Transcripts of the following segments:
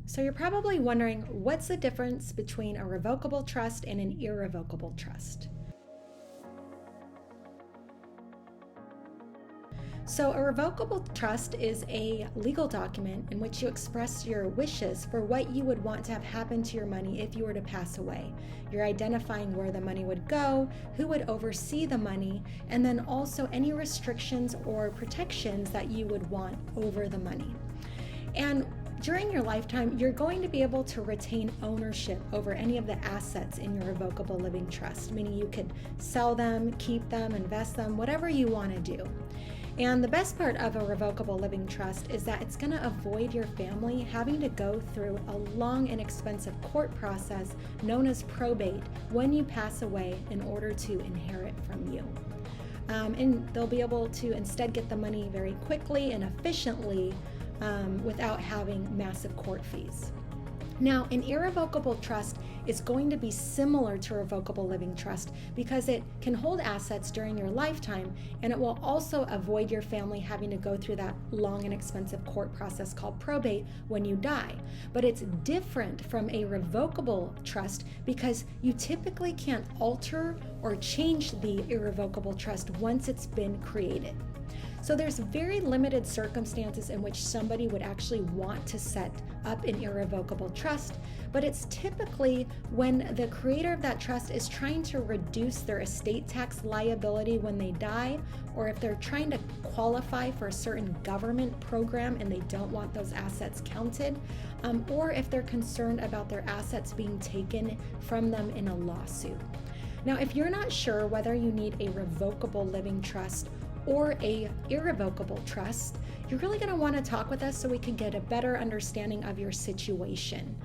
So you're probably wondering, what's the difference between a revocable trust and an irrevocable trust? So a revocable trust is a legal document in which you express your wishes for what you would want to have happen to your money if you were to pass away. You're identifying where the money would go, who would oversee the money, and then also any restrictions or protections that you would want over the money. And during your lifetime, you're going to be able to retain ownership over any of the assets in your revocable living trust, meaning you could sell them, keep them, invest them, whatever you want to do. And the best part of a revocable living trust is that it's going to avoid your family having to go through a long and expensive court process known as probate when you pass away in order to inherit from you. And they'll be able to instead get the money very quickly and efficiently without having massive court fees. Now, an irrevocable trust is going to be similar to a revocable living trust because it can hold assets during your lifetime, and it will also avoid your family having to go through that long and expensive court process called probate when you die. But it's different from a revocable trust because you typically can't alter or change the irrevocable trust once it's been created. So there's very limited circumstances in which somebody would actually want to set up an irrevocable trust, but it's typically when the creator of that trust is trying to reduce their estate tax liability when they die, or if they're trying to qualify for a certain government program and they don't want those assets counted, or if they're concerned about their assets being taken from them in a lawsuit. Now, if you're not sure whether you need a revocable living trust or a irrevocable trust, you're really going to want to talk with us so we can get a better understanding of your situation.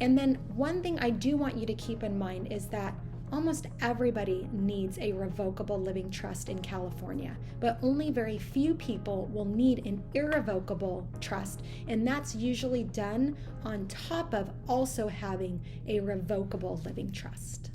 And then one thing I do want you to keep in mind is that almost everybody needs a revocable living trust in California, but only very few people will need an irrevocable trust, and that's usually done on top of also having a revocable living trust.